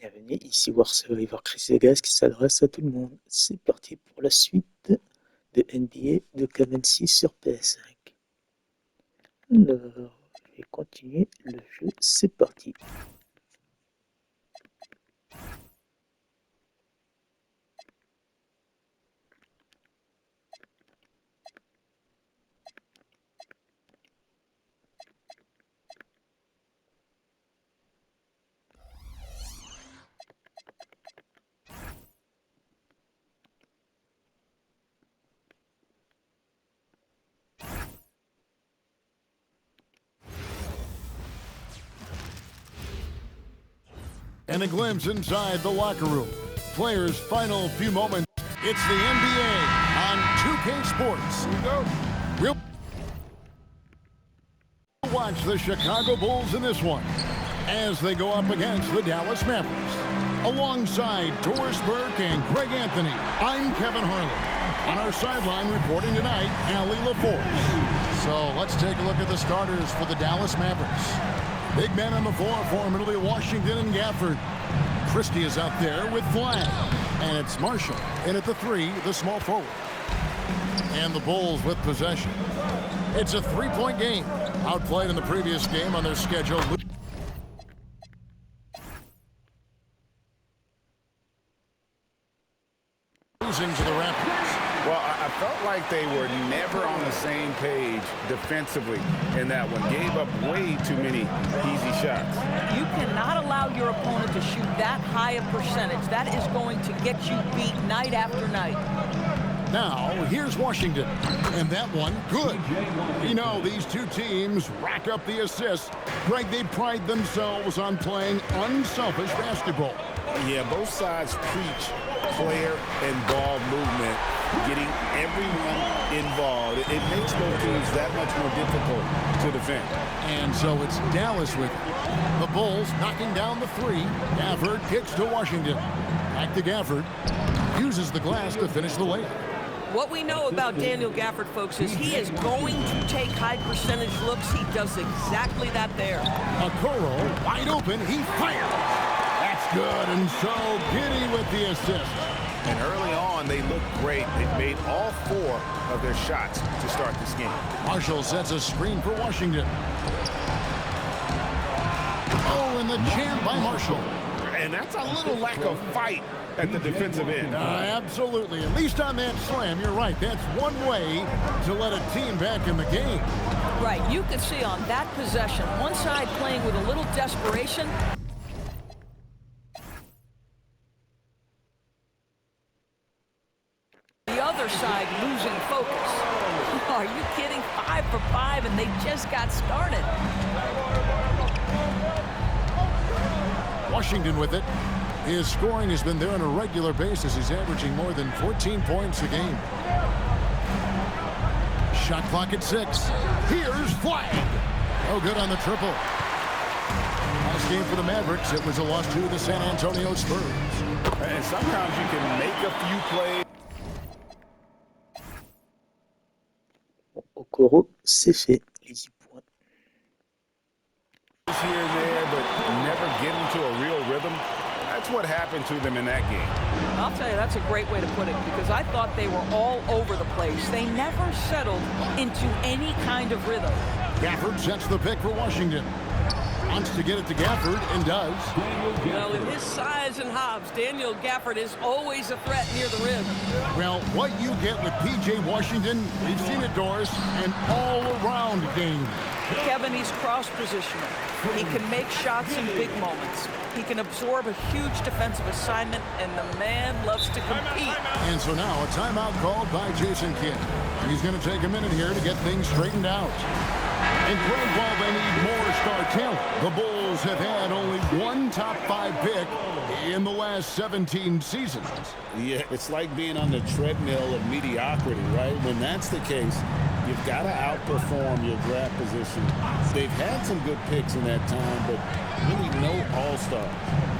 Bienvenue, ici War Survivor Chris Vegas qui s'adresse à tout le monde. C'est parti pour la suite de NBA 2K26 sur PS5. Alors, je vais continuer le jeu, c'est parti. And a glimpse inside the locker room. Players' final few moments. It's the NBA on 2K Sports. Here we go. We'll watch the Chicago Bulls in this one as they go up against the Dallas Mavericks. Alongside Doris Burke and Greg Anthony, I'm Kevin Harlan. On our sideline reporting tonight, Allie LaForce. So let's take a look at the starters for the Dallas Mavericks. Big men on the floor formerly Washington and Gafford. Christie is out there with Flagg. And it's Marshall. And at the three, the small forward. And the Bulls with possession. It's a three-point game. Outplayed in the previous game on their schedule. Losing to the Raptors. Well, I felt like they were never on the same page defensively in that one. Gave up way too many easy shots. You cannot allow your opponent to shoot that high a percentage. That is going to get you beat night after night. Now, here's Washington. And that one, good. You know, these two teams rack up the assists. Greg, they pride themselves on playing unselfish basketball. Yeah, both sides preach player and ball movement, getting everyone involved. It makes both teams that much more difficult to defend. And so it's Dallas with it. The Bulls knocking down the three. Gafford kicks to Washington. Back to Gafford. Uses the glass to finish the layup. What we know about Daniel Gafford, folks, is he is going to take high percentage looks. He does exactly that there. Okoro wide open. He fires. That's good, and so Giddy with the assist. And early on, they looked great. They've made all four of their shots to start this game. Marshall sets a screen for Washington. Oh, and the jam by Marshall. And that's a little lack of fight at the defensive end. Absolutely. At least on that slam, you're right. That's one way to let a team back in the game. Right. You can see on that possession, one side playing with a little desperation. The other side losing focus. Are you kidding? 5 for 5, and they just got started. Washington with it. His scoring has been there on a regular basis. He's averaging more than 14 points a game. Shot clock at 6. Here's Flagg. Oh, good on the triple. Last game for the Mavericks, it was a loss to the San Antonio Spurs. And sometimes you can make a few plays. Okoro, c'est fait, les 10 points. Here and there, but never get into a real rhythm. That's what happened to them in that game. I'll tell you, that's a great way to put it, because I thought they were all over the place. They never settled into any kind of rhythm. Gafford sets the pick for Washington. Wants to get it to Gafford, and does. Well, with his size and hops, Daniel Gafford is always a threat near the rim. Well, what you get with P.J. Washington, we've seen it, Doris, an all-around game. Kevin, he's cross-positional. He can make shots in big moments. He can absorb a huge defensive assignment, and the man loves to compete. And so now a timeout called by Jason Kidd. He's going to take a minute here to get things straightened out. And Greg, while they need more star talent, the Bulls have had only one top 5 pick in the last 17 seasons. Yeah, it's like being on the treadmill of mediocrity, right? When that's the case, you've got to outperform your draft position. They've had some good picks in that time, but really no all-stars.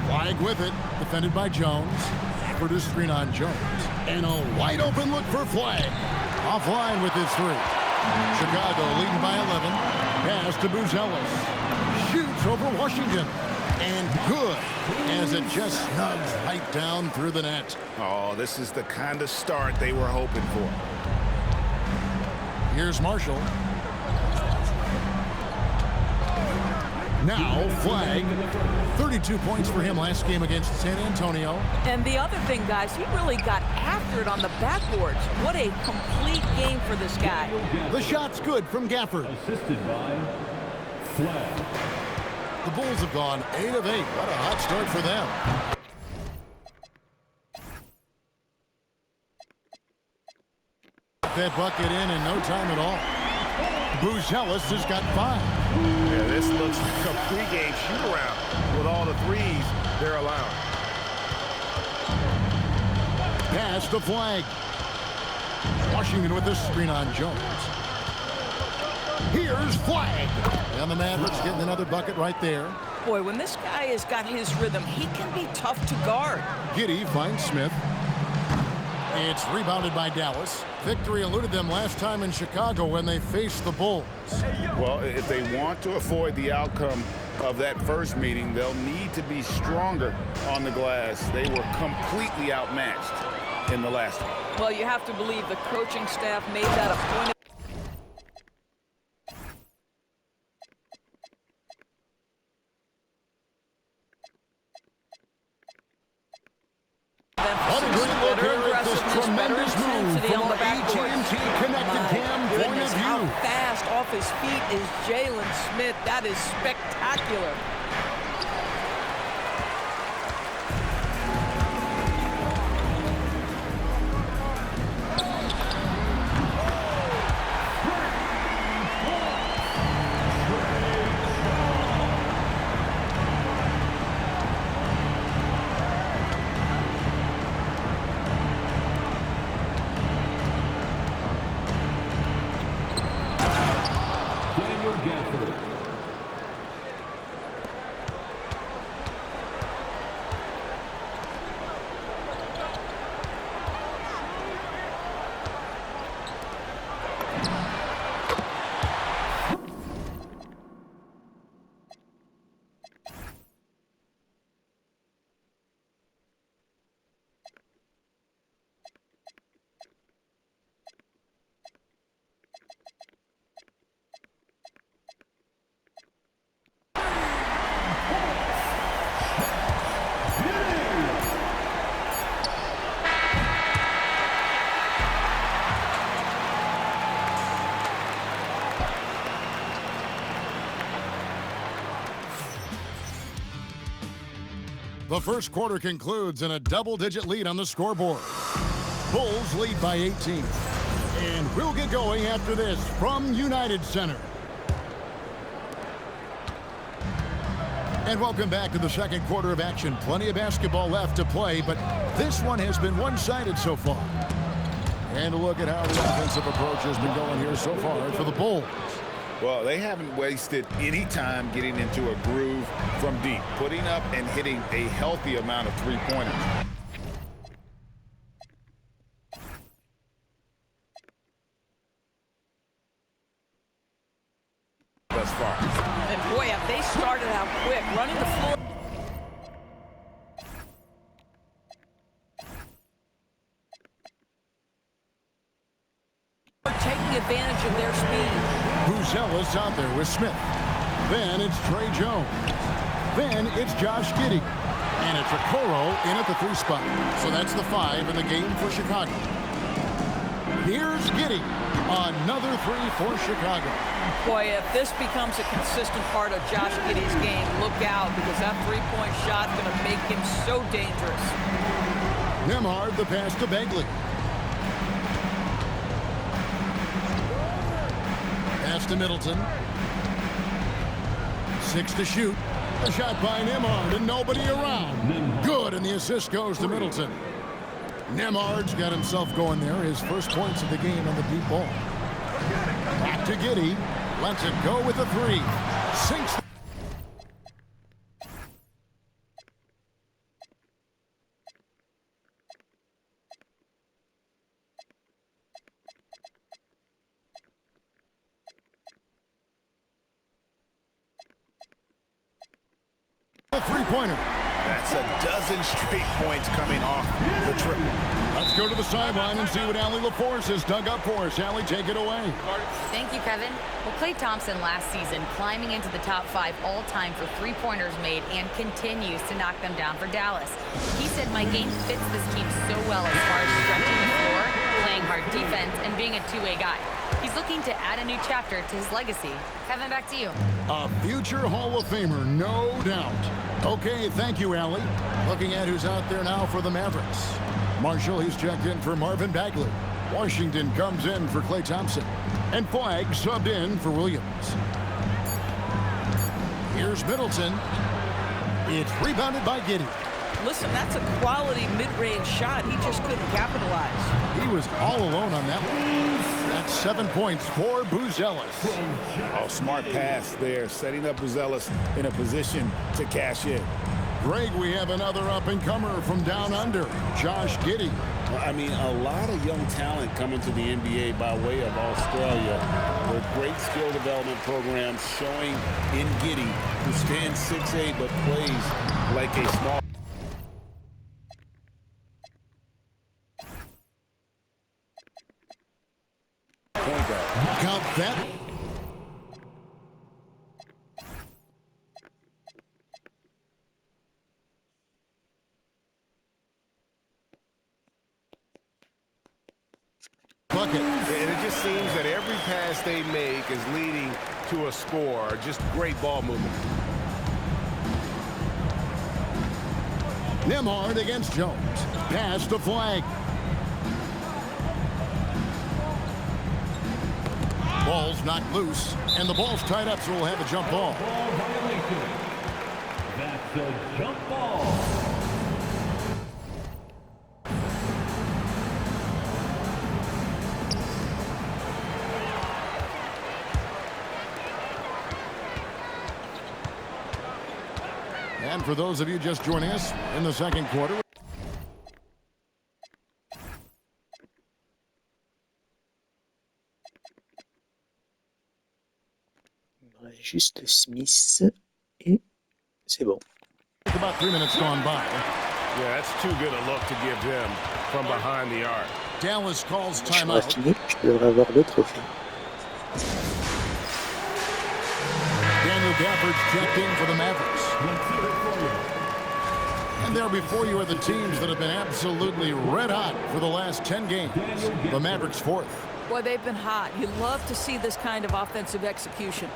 Flagg with it, defended by Jones. For the screen on Jones. And a wide open look for Flagg. Offline with his 3. Chicago leading by 11. Pass to Buzelis. Shoots over Washington. And good, as it just snugs right down through the net. Oh, this is the kind of start they were hoping for. Here's Marshall. Now, flag. 32 points for him last game against San Antonio. And the other thing, guys, he really got after it on the backboards. What a complete game for this guy. The shot's good from Gafford. Assisted by Flag. The Bulls have gone 8 of 8. What a hot start for them. That bucket in no time at all. Buzelis has got 5. Yeah, this looks like a pregame shoot-around with all the threes they're allowing. Pass to Flag. Washington with the screen on Jones. Here's Flag. And the Mavericks getting another bucket right there. Boy, when this guy has got his rhythm, he can be tough to guard. Giddey finds Smith. It's rebounded by Dallas. Victory eluded them last time in Chicago when they faced the Bulls. Well, if they want to avoid the outcome of that first meeting, they'll need to be stronger on the glass. They were completely outmatched in the last one. Well, you have to believe the coaching staff made that a point. What a great look here at this tremendous move from our AT&T Connected Cam point of How view. fast off his feet is Jalen Smith. That is spectacular. The first quarter concludes in a double-digit lead on the scoreboard. Bulls lead by 18. And we'll get going after this from United Center. And welcome back to the second quarter of action. Plenty of basketball left to play, but this one has been one-sided so far. And a look at how the offensive approach has been going here so far for the Bulls. Well, they haven't wasted any time getting into a groove from deep, putting up and hitting a healthy amount of three-pointers. Thus far. And boy, have they started out quick, running the floor. Taking advantage of their speed. Buzelis out there with Smith. Then it's Trey Jones. Then it's Josh Giddey. And it's Okoro in at the 3 spot. So that's the 5 in the game for Chicago. Here's Giddey. Another 3 for Chicago. Boy, if this becomes a consistent part of Josh Giddey's game, look out, because that three-point shot is going to make him so dangerous. Nembhard the pass to Begley. Pass to Middleton. 6 to shoot. A shot by Nembhard and nobody around. Good, and the assist goes to Middleton. Nembhard's got himself going there. His first points of the game on the deep ball. Back to Giddey. Lets it go with a 3. Sinks. The 3 three-pointer. That's a dozen straight points coming off the triple. Let's go to the sideline and see what Allie LaForce has dug up for us. Allie, take it away. Thank you, Kevin. Well, Klay Thompson last season climbing into the top 5 all-time for three-pointers made and continues to knock them down for Dallas. He said, my game fits this team so well as far as stretching the floor, playing hard defense, and being a two-way guy. He's looking to add a new chapter to his legacy. Kevin, back to you. A future Hall of Famer, no doubt. Okay, thank you, Allie. Looking at who's out there now for the Mavericks. Marshall, he's checked in for Marvin Bagley. Washington comes in for Klay Thompson. And Flagg subbed in for Williams. Here's Middleton. It's rebounded by Giddey. Listen, that's a quality mid-range shot. He just couldn't capitalize. He was all alone on that one. That's 7 points for Buzelis. Oh, smart pass there, setting up Buzelis in a position to cash in. Greg, we have another up-and-comer from down under, Josh Giddey. Well, I mean, a lot of young talent coming to the NBA by way of Australia. With great skill development programs showing in Giddey, who stands 6'8", but plays like a small... point guard. Count that. Bucket. And it just seems that every pass they make is leading to a score. Just great ball movement. Nembhard against Jones. Pass to Flagg. Ball's knocked loose, and the ball's tied up, so we'll have a jump ball. Ball violation. That's a jump ball. And for those of you just joining us in the second quarter, Juste Smith et c'est bon. about 3 minutes gone by. Yeah, that's too good a look to give him from behind the arc. Dallas calls Je suis timeout. raffiné, je devrais avoir le trophée. Daniel Gafford's checked in for the Mavericks. And there before you are the teams that have been absolutely red hot for the last 10 games. The Mavericks fourth. Boy, they've been hot. You love to see this kind of offensive execution.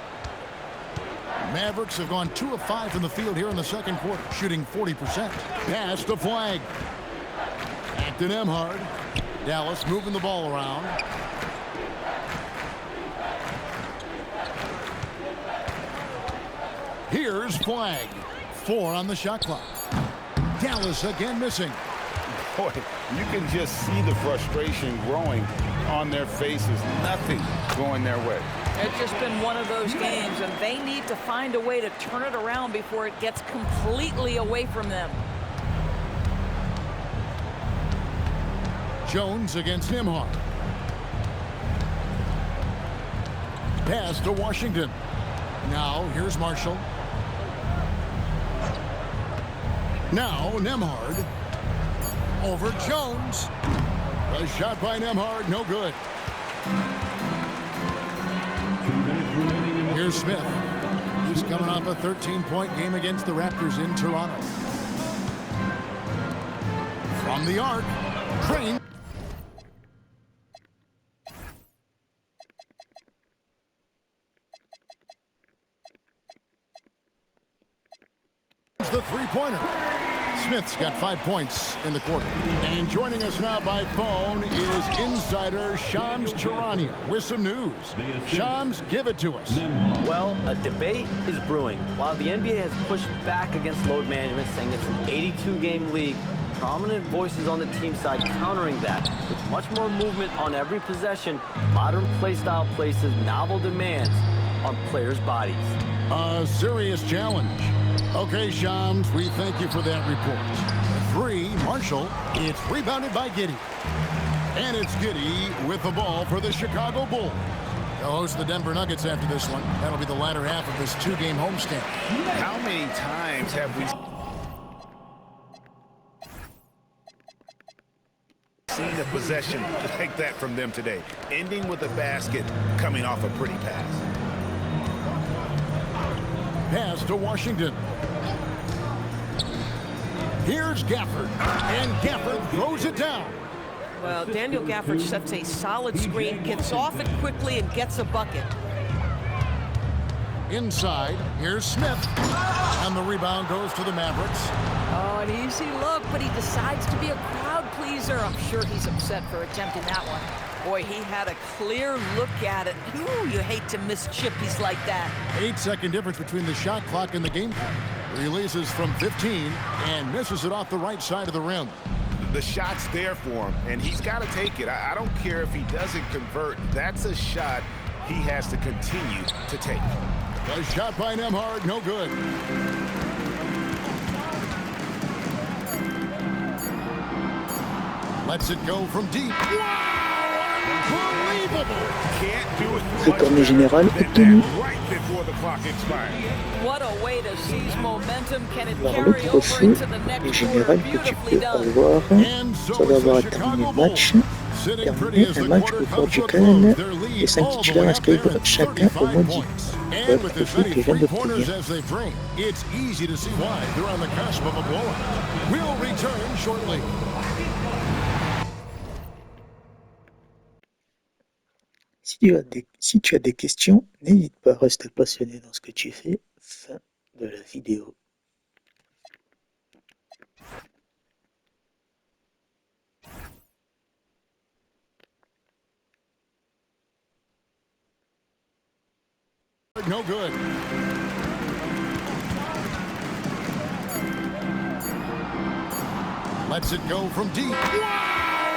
Mavericks have gone 2 of 5 from the field here in the second quarter, shooting 40%. Pass to Flagg. Back to Nembhard. Dallas moving the ball around. Here's Flagg. 4 on the shot clock. Dallas again missing. Boy, you can just see the frustration growing on their faces. Nothing going their way. It's just been one of those games, and they need to find a way to turn it around before it gets completely away from them. Jones against Nembhard. Pass to Washington. Now here's Marshall. Now Nembhard. Over Jones. A shot by Nembhard, no good. 2 minutes remaining in the Here's Smith. He's coming off a 13-point game against the Raptors in Toronto. From the arc, Crane. The three-pointer. Smith's got 5 points in the quarter. And joining us now by phone is insider Shams Charania with some news. Shams, give it to us. Well, a debate is brewing. While the NBA has pushed back against load management, saying it's an 82-game league, prominent voices on the team side countering that with much more movement on every possession, modern play style places novel demands on players' bodies. A serious challenge. Okay, Shams, we thank you for that report. 3, Marshall. It's rebounded by Giddey. And it's Giddey with the ball for the Chicago Bulls. They'll host the Denver Nuggets after this one. That'll be the latter half of this 2-game homestand. How many times have we... seen a possession like that from them today. Ending with a basket, coming off a pretty pass. Pass to Washington. Here's Gafford, and Gafford throws it down. Well, Daniel Gafford sets a solid screen, gets off it quickly, and gets a bucket. Inside, here's Smith, and the rebound goes to the Mavericks. Oh, an easy look, but he decides to be a crowd pleaser. I'm sure he's upset for attempting that one. Boy, he had a clear look at it. Ooh, you hate to miss chippies like that. 8-second difference between the shot clock and the game clock. Releases from 15 and misses it off the right side of the rim. The shot's there for him, and he's got to take it. I don't care if he doesn't convert. That's a shot he has to continue to take. A shot by Nembhard, no good. Lets it go from deep. Wow! Unbelievable! Can't do it Le Tournée Générale obtenu. right before the clock expires. What a way to seize momentum. Can it Alors le carry over trophée into the est next général quarter? que tu Beautifully peux done. avoir sans avoir terminé le match. Terminer un match au cours duquel les 5 titulaires inscrivent chacun au moins 10. Voilà le trophée que je viens d'obtenir. It's easy to see why they're on the cusp of a blowout. We'll return shortly. Si tu as des questions, n'hésite pas à rester passionné dans ce que tu fais. Fin de la vidéo. No good. Lets it go from deep. Wow!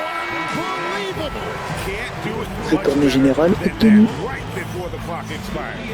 Unbelievable! Can't do it Le Tournée Générale obtenu. right before the clock expires.